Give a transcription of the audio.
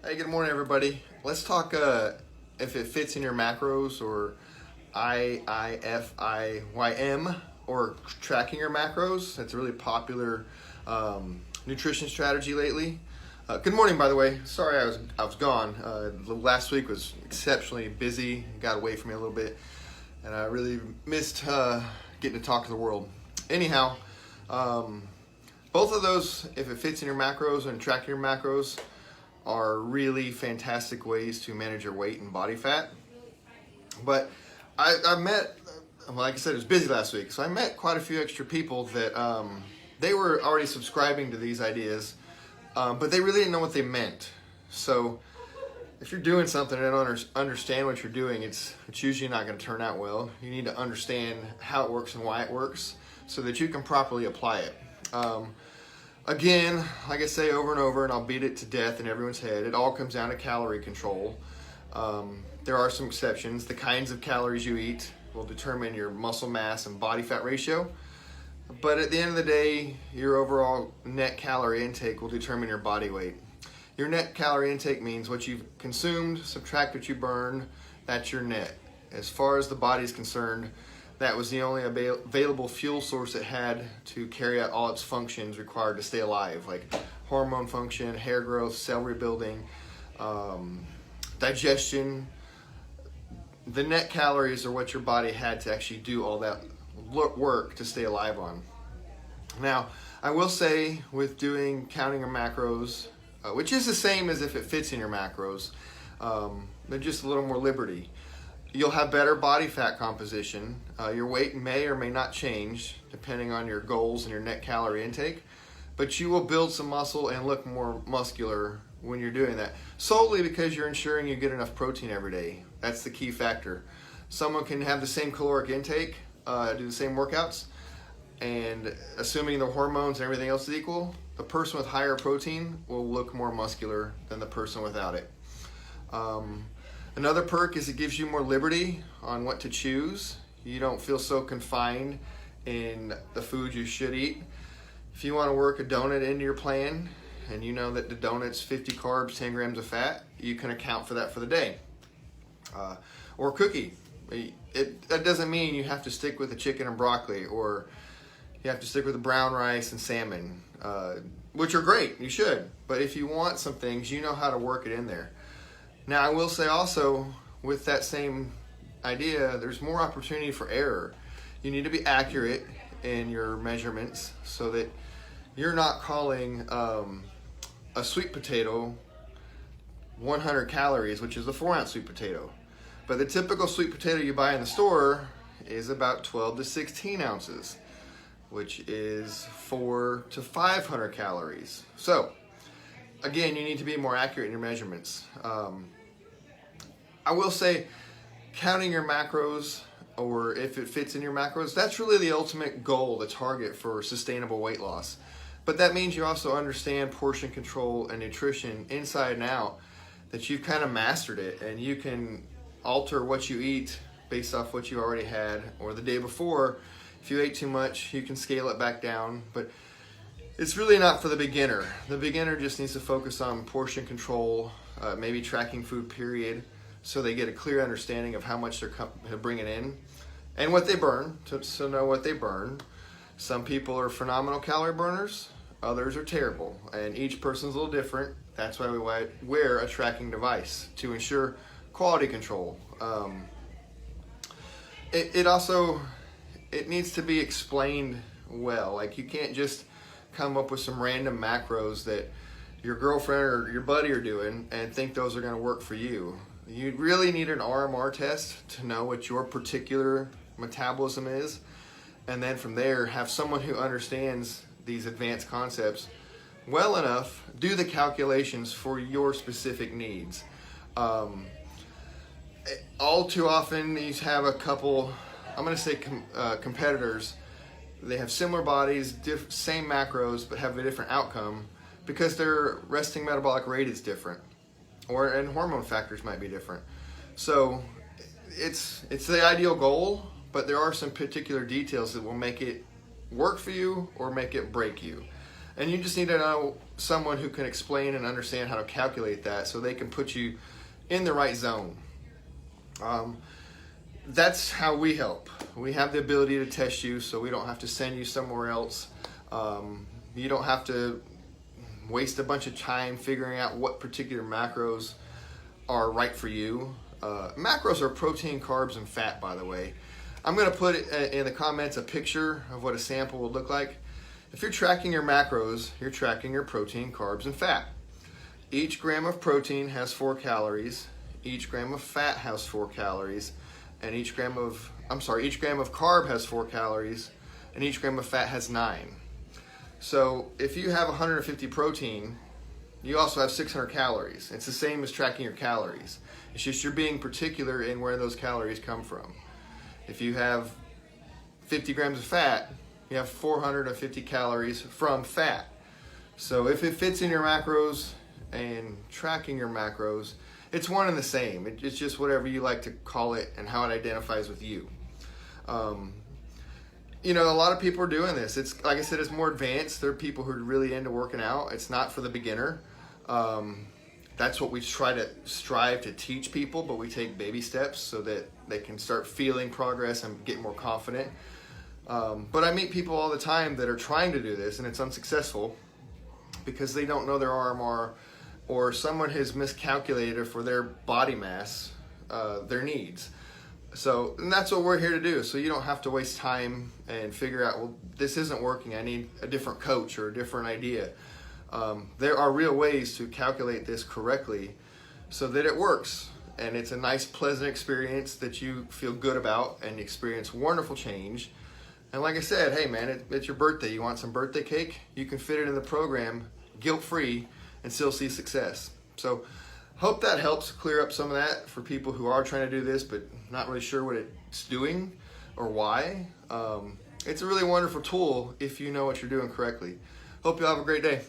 Hey, good morning, everybody. Let's talk if it fits in your macros, or IIFYM, or tracking your macros. That's a really popular nutrition strategy lately. Good morning, by the way. Sorry I was gone. Last week was exceptionally busy. Got away from me a little bit, and I really missed getting to talk to the world. Anyhow, both of those, if it fits in your macros and tracking your macros, are really fantastic ways to manage your weight and body fat. But I met, like I said, it was busy last week, so I met quite a few extra people that they were already subscribing to these ideas, but they really didn't know what they meant. So if you're doing something and don't understand what you're doing, it's usually not going to turn out well. You need to understand how it works and why it works so that you can properly apply it. Again, like I say over and over, and I'll beat it to death in everyone's head, it all comes down to calorie control. There are some exceptions. The kinds of calories you eat will determine your muscle mass and body fat ratio. But at the end of the day, your overall net calorie intake will determine your body weight. Your net calorie intake means what you've consumed, subtract what you burn, that's your net. As far as the body is concerned, that was the only available fuel source it had to carry out all its functions required to stay alive, like hormone function, hair growth, cell rebuilding, digestion. The net calories are what your body had to actually do all that work to stay alive on. Now, I will say with doing counting your macros, which is the same as if it fits in your macros, but just a little more liberty. You'll have better body fat composition. Your weight may or may not change depending on your goals and your net calorie intake, but you will build some muscle and look more muscular when you're doing that, solely because you're ensuring you get enough protein every day. That's the key factor. Someone can have the same caloric intake, do the same workouts, and assuming the hormones and everything else is equal, the person with higher protein will look more muscular than the person without it. Another perk is it gives you more liberty on what to choose. You don't feel so confined in the food you should eat. If you want to work a donut into your plan, and you know that the donut's 50 carbs, 10 grams of fat, you can account for that for the day. Or cookie. That doesn't mean you have to stick with the chicken and broccoli, or you have to stick with the brown rice and salmon, which are great, you should. But if you want some things, you know how to work it in there. Now, I will say also, with that same idea, there's more opportunity for error. You need to be accurate in your measurements so that you're not calling a sweet potato 100 calories, which is a 4-ounce sweet potato. But the typical sweet potato you buy in the store is about 12 to 16 ounces, which is 400 to 500 calories. So, again, you need to be more accurate in your measurements. I will say, counting your macros, or if it fits in your macros, that's really the ultimate goal, the target for sustainable weight loss. But that means you also understand portion control and nutrition inside and out, that you've kind of mastered it, and you can alter what you eat based off what you already had, or the day before. If you ate too much, you can scale it back down. But it's really not for the beginner. The beginner just needs to focus on portion control, maybe tracking food, period, so they get a clear understanding of how much they're bringing in and what they burn, to know what they burn. Some people are phenomenal calorie burners, others are terrible, and each person's a little different. That's why we wear a tracking device, to ensure quality control. It needs to be explained well. Like, you can't just come up with some random macros that your girlfriend or your buddy are doing and think those are going to work for you. You really need an RMR test to know what your particular metabolism is, and then from there have someone who understands these advanced concepts well enough do the calculations for your specific needs. All too often you have a couple, I'm going to say competitors. They have similar bodies, same macros, but have a different outcome because their resting metabolic rate is different, and hormone factors might be different. So it's the ideal goal, but there are some particular details that will make it work for you or make it break you. And you just need to know someone who can explain and understand how to calculate that so they can put you in the right zone. That's how we help. We have the ability to test you so we don't have to send you somewhere else. You don't have to waste a bunch of time figuring out what particular macros are right for you. Macros are protein, carbs, and fat, by the way. I'm going to put in the comments a picture of what a sample would look like. If you're tracking your macros, you're tracking your protein, carbs, and fat. Each gram of protein has 4 calories. Each gram of fat has 4 calories. And each gram of carb has 4 calories. And each gram of fat has 9. So if you have 150 protein, you also have 600 calories. It's the same as tracking your calories. It's just you're being particular in where those calories come from. If you have 50 grams of fat, you have 450 calories from fat. So if it fits in your macros and tracking your macros, it's one and the same. It's just whatever you like to call it and how it identifies with you. A lot of people are doing this. It's like I said, it's more advanced. There are people who are really into working out. It's not for the beginner. That's what we strive to teach people, but we take baby steps so that they can start feeling progress and get more confident. But I meet people all the time that are trying to do this and it's unsuccessful because they don't know their RMR, or someone has miscalculated for their body mass, their needs. And that's what we're here to do. So you don't have to waste time and figure out, well, this isn't working. I need a different coach or a different idea. There are real ways to calculate this correctly so that it works. And it's a nice, pleasant experience that you feel good about and experience wonderful change. And like I said, hey man, it's your birthday. You want some birthday cake? You can fit it in the program guilt-free and still see success. So hope that helps clear up some of that for people who are trying to do this but not really sure what it's doing or why. It's a really wonderful tool if you know what you're doing correctly. Hope you all have a great day.